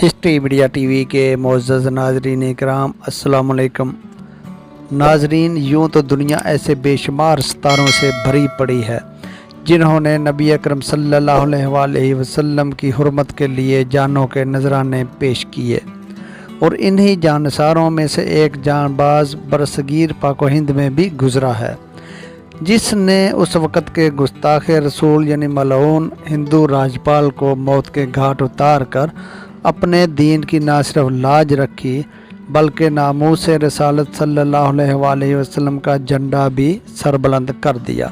History media T V کے معزز ناظرین اکرام، السلام علیکم۔ ناظرین، یوں تو دنیا ایسے بے شمار ستاروں سے بھری پڑی ہے جنہوں نے نبی اکرم صلی اللہ علیہ وآلہ وسلم کی حرمت کے لیے جانوں کے نذرانے پیش کیے، اور انہی جانثاروں میں سے ایک جان باز برصغیر پاک و ہند میں بھی گزرا ہے، جس نے اس وقت کے گستاخ رسول یعنی ملعون ہندو راجپال کو موت کے گھاٹ اتار کر اپنے دین کی نہ صرف لاج رکھی بلکہ ناموس رسالت صلی اللہ علیہ وآلہ وسلم کا جھنڈا بھی سربلند کر دیا۔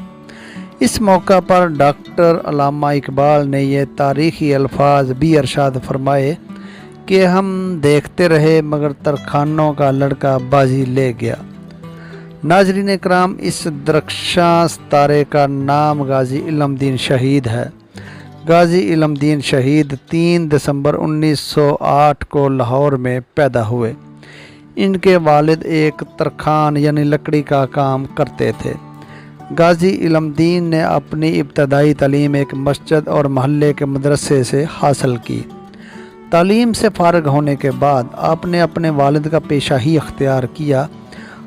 اس موقع پر ڈاکٹر علامہ اقبال نے یہ تاریخی الفاظ بھی ارشاد فرمائے کہ ہم دیکھتے رہے مگر ترکھانوں کا لڑکا بازی لے گیا۔ ناظرین اکرام، اس درخشاں ستارے کا نام غازی علم دین شہید ہے۔ غازی علم دین شہید 3 دسمبر 1908 کو لاہور میں پیدا ہوئے۔ ان کے والد ایک ترکھان یعنی لکڑی کا کام کرتے تھے۔ غازی علم دین نے اپنی ابتدائی تعلیم ایک مسجد اور محلے کے مدرسے سے حاصل کی۔ تعلیم سے فارغ ہونے کے بعد آپ نے اپنے والد کا پیشہ ہی اختیار کیا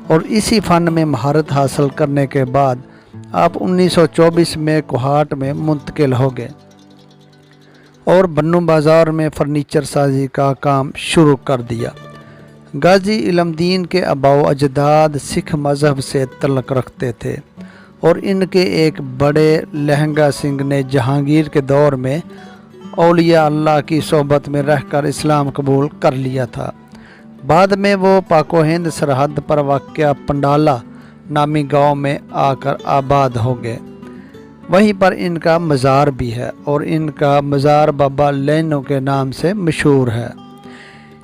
اور اسی فن میں مہارت حاصل کرنے کے بعد آپ 1924 میں کوہاٹ میں منتقل ہو گئے اور بنو بازار میں فرنیچر سازی کا کام شروع کر دیا۔ غازی علم دین کے آباء و اجداد سکھ مذہب سے تعلق رکھتے تھے اور ان کے ایک بڑے لہنگا سنگھ نے جہانگیر کے دور میں اولیاء اللہ کی صحبت میں رہ کر اسلام قبول کر لیا تھا۔ بعد میں وہ پاک و ہند سرحد پر واقع پنڈالہ نامی گاؤں میں آ کر آباد ہو گئے۔ وہیں پر ان کا مزار بھی ہے اور ان کا مزار بابا لینو کے نام سے مشہور ہے۔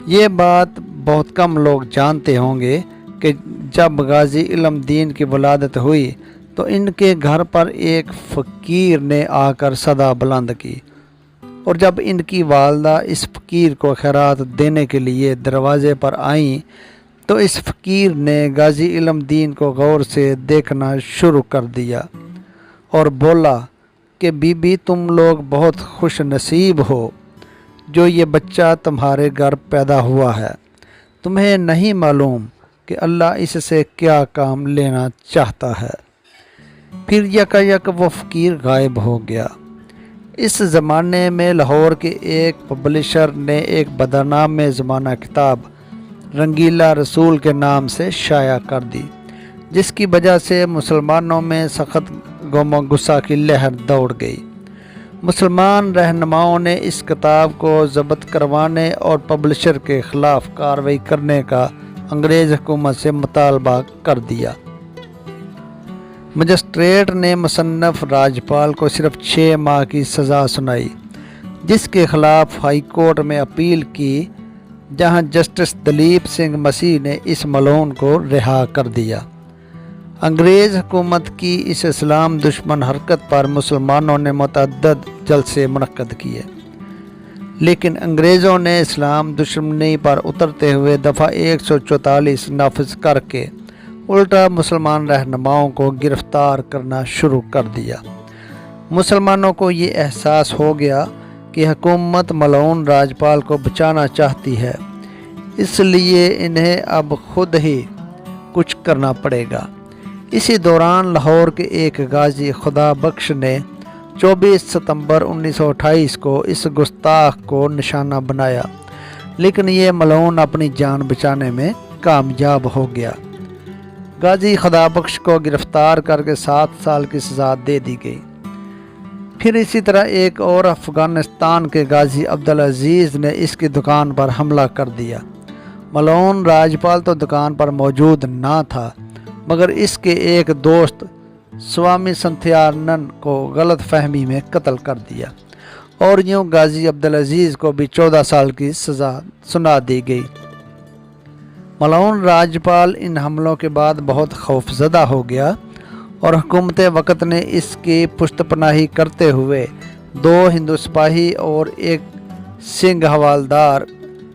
یہ بات بہت کم لوگ جانتے ہوں گے کہ جب غازی علم دین کی ولادت ہوئی تو ان کے گھر پر ایک فقیر نے آ کر صدا بلند کی، اور جب ان کی والدہ اس فقیر کو خیرات دینے کے لیے دروازے پر آئیں تو اس فقیر نے غازی علم دین کو غور سے دیکھنا شروع کر دیا اور بولا کہ بی بی، تم لوگ بہت خوش نصیب ہو جو یہ بچہ تمہارے گھر پیدا ہوا ہے۔ تمہیں نہیں معلوم کہ اللہ اس سے کیا کام لینا چاہتا ہے۔ پھر یکا وہ فقیر غائب ہو گیا۔ اس زمانے میں لاہور کے ایک پبلشر نے ایک بدنام زمانہ کتاب رنگیلا رسول کے نام سے شائع کر دی، جس کی وجہ سے مسلمانوں میں سخت غم و غصہ کی لہر دوڑ گئی۔ مسلمان رہنماؤں نے اس کتاب کو ضبط کروانے اور پبلشر کے خلاف کارروائی کرنے کا انگریز حکومت سے مطالبہ کر دیا۔ مجسٹریٹ نے مصنف راجپال کو صرف 6 ماہ کی سزا سنائی، جس کے خلاف ہائی کورٹ میں اپیل کی، جہاں جسٹس دلیپ سنگھ مسیح نے اس ملعون کو رہا کر دیا۔ انگریز حکومت کی اس اسلام دشمن حرکت پر مسلمانوں نے متعدد جلسے منعقد کیے، لیکن انگریزوں نے اسلام دشمنی پر اترتے ہوئے دفعہ 144 نافذ کر کے الٹا مسلمان رہنماؤں کو گرفتار کرنا شروع کر دیا۔ مسلمانوں کو یہ احساس ہو گیا کہ حکومت ملعون راجپال کو بچانا چاہتی ہے، اس لیے انہیں اب خود ہی کچھ کرنا پڑے گا۔ اسی دوران لاہور کے ایک غازی خدا بخش نے 24 ستمبر 1928 کو اس گستاخ کو نشانہ بنایا، لیکن یہ ملعون اپنی جان بچانے میں کامیاب ہو گیا۔ غازی خدا بخش کو گرفتار کر کے 7 سال کی سزا دے دی گئی۔ پھر اسی طرح ایک اور افغانستان کے غازی عبدالعزیز نے اس کی دکان پر حملہ کر دیا۔ ملعون راجپال تو دکان پر موجود نہ تھا، مگر اس کے ایک دوست سوامی سنتھیارنن کو غلط فہمی میں قتل کر دیا، اور یوں غازی عبدالعزیز کو بھی 14 سال کی سزا سنا دی گئی۔ ملعون راجپال ان حملوں کے بعد بہت خوف زدہ ہو گیا اور حکومت وقت نے اس کی پشت پناہی کرتے ہوئے 2 ہندو سپاہی اور ایک سنگھ حوالدار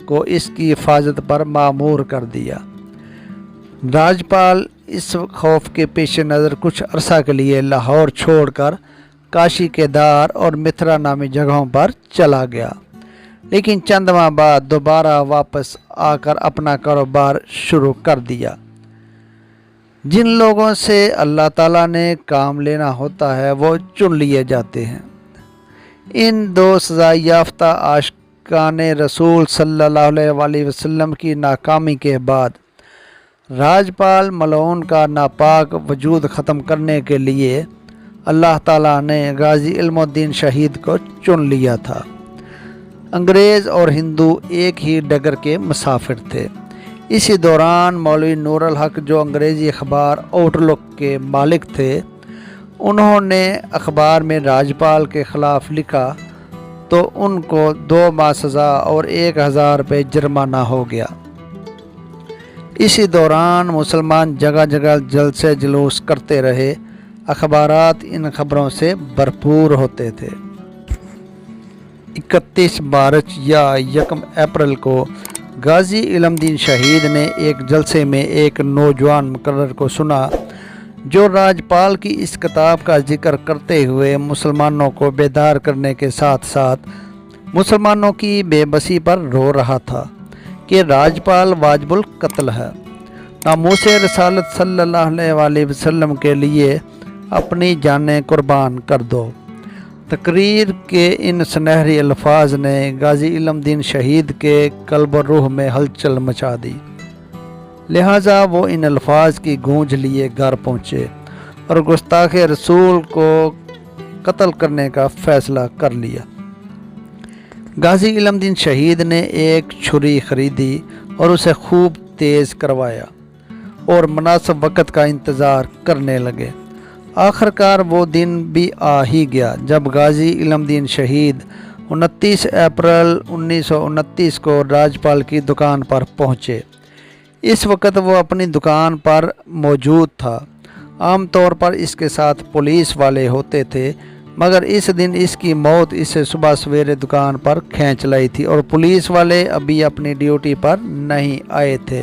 کو اس کی حفاظت پر مامور کر دیا۔ راجپال اس خوف کے پیش نظر کچھ عرصہ کے لیے لاہور چھوڑ کر کاشی کیدار اور متھرا نامی جگہوں پر چلا گیا۔ لیکن چند ماہ بعد دوبارہ واپس آ کر اپنا کاروبار شروع کر دیا۔ جن لوگوں سے اللہ تعالیٰ نے کام لینا ہوتا ہے وہ چن لیے جاتے ہیں۔ ان دو سزا یافتہ عاشقان رسول صلی اللہ علیہ وسلم کی ناکامی کے بعد راجپال ملعون کا ناپاک وجود ختم کرنے کے لیے اللہ تعالیٰ نے غازی علم الدین شہید کو چن لیا تھا۔ انگریز اور ہندو ایک ہی ڈگر کے مسافر تھے۔ اسی دوران مولوی نور الحق جو انگریزی اخبار آؤٹ لک کے مالک تھے، انہوں نے اخبار میں راجپال کے خلاف لکھا تو ان کو 2 ماہ سزا اور 1000 روپے جرمانہ ہو گیا۔ اسی دوران مسلمان جگہ جگہ جلسے جلوس کرتے رہے۔ اخبارات ان خبروں سے بھرپور ہوتے تھے۔ 31 مارچ یا 1 اپریل کو غازی علم الدین شہید نے ایک جلسے میں ایک نوجوان مقرر کو سنا جو راجپال کی اس کتاب کا ذکر کرتے ہوئے مسلمانوں کو بیدار کرنے کے ساتھ ساتھ مسلمانوں کی بے بسی پر رو رہا تھا کہ راجپال واجب القتل ہے، ناموس رسالت صلی اللہ علیہ وسلم کے لیے اپنی جانیں قربان کر دو۔ تقریر کے ان سنہری الفاظ نے غازی علم الدین شہید کے قلب و روح میں ہلچل مچا دی، لہٰذا وہ ان الفاظ کی گونج لیے گھر پہنچے اور گستاخ رسول کو قتل کرنے کا فیصلہ کر لیا۔ غازی علم الدین شہید نے ایک چھری خریدی اور اسے خوب تیز کروایا اور مناسب وقت کا انتظار کرنے لگے۔ آخرکار وہ دن بھی آ ہی گیا جب غازی علم الدین شہید 29 اپریل 1929 کو راجپال کی دکان پر پہنچے۔ اس وقت وہ اپنی دکان پر موجود تھا۔ عام طور پر اس کے ساتھ پولیس والے ہوتے تھے، مگر اس دن اس کی موت اسے صبح سویرے دکان پر کھینچ لائی تھی اور پولیس والے ابھی اپنی ڈیوٹی پر نہیں آئے تھے۔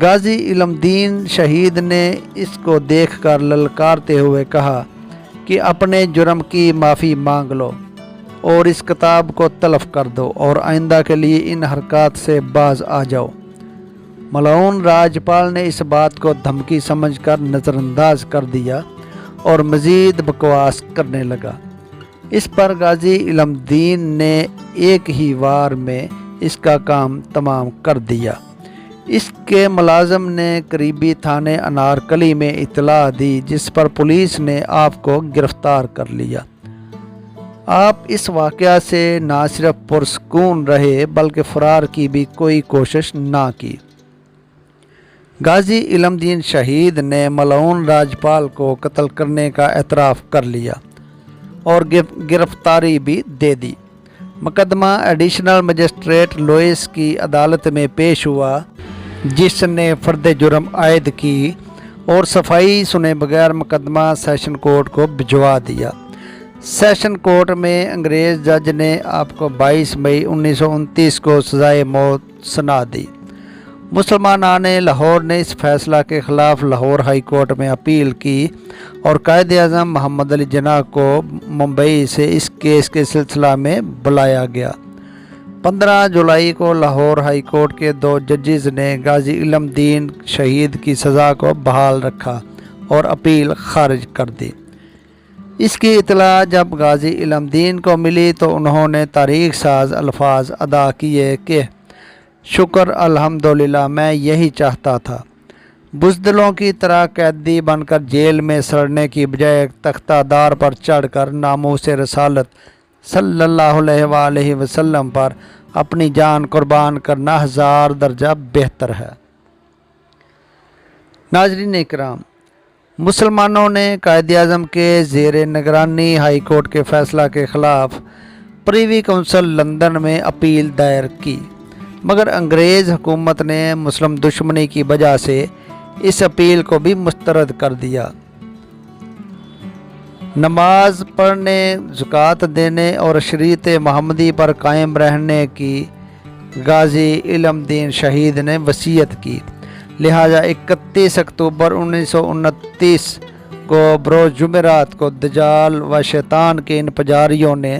غازی علم الدین شہید نے اس کو دیکھ کر للکارتے ہوئے کہا کہ اپنے جرم کی معافی مانگ لو اور اس کتاب کو تلف کر دو اور آئندہ کے لیے ان حرکات سے باز آ جاؤ۔ ملعون راجپال نے اس بات کو دھمکی سمجھ کر نظر انداز کر دیا اور مزید بکواس کرنے لگا۔ اس پر غازی علم الدین نے ایک ہی وار میں اس کا کام تمام کر دیا۔ اس کے ملازم نے قریبی تھانے انارکلی میں اطلاع دی، جس پر پولیس نے آپ کو گرفتار کر لیا۔ آپ اس واقعہ سے نہ صرف پرسکون رہے بلکہ فرار کی بھی کوئی کوشش نہ کی۔ غازی علم الدین شہید نے ملعون راجپال کو قتل کرنے کا اعتراف کر لیا اور گرفتاری بھی دے دی۔ مقدمہ ایڈیشنل مجسٹریٹ لوئس کی عدالت میں پیش ہوا، جس نے فرد جرم عائد کی اور صفائی سنے بغیر مقدمہ سیشن کورٹ کو بھجوا دیا۔ سیشن کورٹ میں انگریز جج نے آپ کو 22 مئی 1929 کو سزائے موت سنا دی۔ مسلمانان لاہور نے اس فیصلہ کے خلاف لاہور ہائی کورٹ میں اپیل کی اور قائد اعظم محمد علی جناح کو ممبئی سے اس کیس کے سلسلہ میں بلایا گیا۔ 15 جولائی کو لاہور ہائی کورٹ کے 2 ججز نے غازی علم الدین شہید کی سزا کو بحال رکھا اور اپیل خارج کر دی۔ اس کی اطلاع جب غازی علم الدین کو ملی تو انہوں نے تاریخ ساز الفاظ ادا کیے کہ شکر الحمدللہ، میں یہی چاہتا تھا، بزدلوں کی طرح قیدی بن کر جیل میں سڑنے کی بجائے تختہ دار پر چڑھ کر ناموس رسالت صلی اللہ علیہ وسلم پر اپنی جان قربان کرنا 1000 درجہ بہتر ہے۔ ناظرین اکرام، مسلمانوں نے قائد اعظم کے زیر نگرانی ہائی کورٹ کے فیصلہ کے خلاف پریوی کونسل لندن میں اپیل دائر کی، مگر انگریز حکومت نے مسلم دشمنی کی وجہ سے اس اپیل کو بھی مسترد کر دیا۔ نماز پڑھنے، زکوٰۃ دینے اور شریعت محمدی پر قائم رہنے کی غازی علم الدین شہید نے وصیت کی، لہٰذا 31 اکتوبر 1929 کو بروز جمعرات کو دجال و شیطان کے ان پجاریوں نے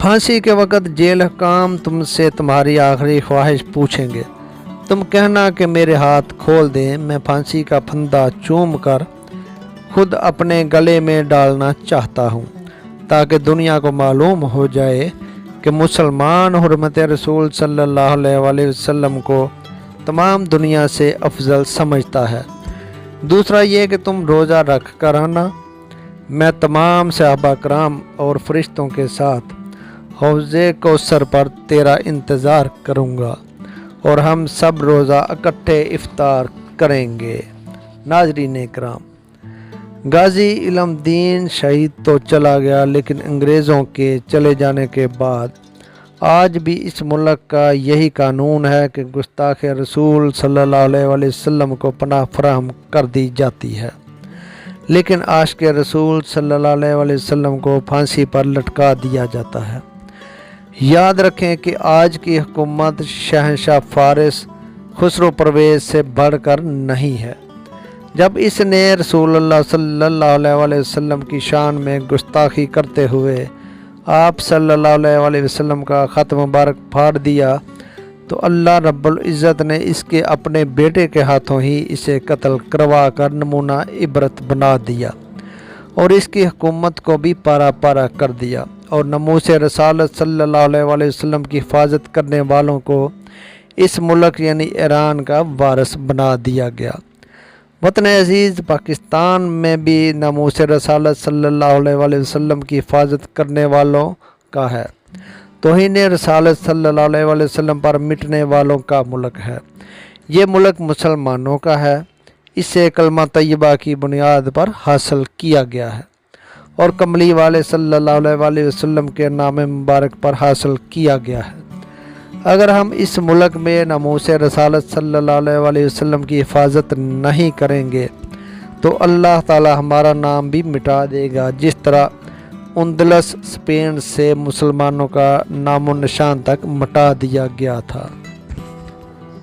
پھانسی کے وقت جیل حکام تم سے تمہاری آخری خواہش پوچھیں گے، تم کہنا کہ میرے ہاتھ کھول دیں، میں پھانسی کا پھندا چوم کر خود اپنے گلے میں ڈالنا چاہتا ہوں، تاکہ دنیا کو معلوم ہو جائے کہ مسلمان حرمت رسول صلی اللہ علیہ وسلم کو تمام دنیا سے افضل سمجھتا ہے۔ دوسرا یہ کہ تم روزہ رکھ کر آنا، میں تمام صحابہ کرام اور فرشتوں کے ساتھ حوض کوثر پر تیرا انتظار کروں گا اور ہم سب روزہ اکٹھے افطار کریں گے۔ ناظرین کرام، غازی علم دین شہید تو چلا گیا، لیکن انگریزوں کے چلے جانے کے بعد آج بھی اس ملک کا یہی قانون ہے کہ گستاخ رسول صلی اللہ علیہ وسلم کو پناہ فراہم کر دی جاتی ہے، لیکن عاشق رسول صلی اللہ علیہ وسلم کو پھانسی پر لٹکا دیا جاتا ہے۔ یاد رکھیں کہ آج کی حکومت شہنشاہ فارس خسرو پرویز سے بڑھ کر نہیں ہے۔ جب اس نے رسول اللہ صلی اللہ علیہ وسلم کی شان میں گستاخی کرتے ہوئے آپ صلی اللہ علیہ وسلم کا خط مبارک پھاڑ دیا تو اللہ رب العزت نے اس کے اپنے بیٹے کے ہاتھوں ہی اسے قتل کروا کر نمونہ عبرت بنا دیا اور اس کی حکومت کو بھی پارا پارا کر دیا، اور ناموس رسالت صلی اللہ علیہ وسلم کی حفاظت کرنے والوں کو اس ملک یعنی ایران کا وارث بنا دیا گیا۔ وطن عزیز پاکستان میں بھی ناموس رسالت صلی اللہ علیہ وسلم کی حفاظت کرنے والوں کا ہے، توہین رسالت صلی اللہ علیہ وسلم پر مٹنے والوں کا ملک ہے۔ یہ ملک مسلمانوں کا ہے، اسے کلمہ طیبہ کی بنیاد پر حاصل کیا گیا ہے اور کملی والے صلی اللہ علیہ وسلم کے نام مبارک پر حاصل کیا گیا ہے۔ اگر ہم اس ملک میں ناموس رسالت صلی اللہ علیہ وسلم کی حفاظت نہیں کریں گے تو اللہ تعالی ہمارا نام بھی مٹا دے گا، جس طرح اندلس اسپین سے مسلمانوں کا نام و نشان تک مٹا دیا گیا تھا۔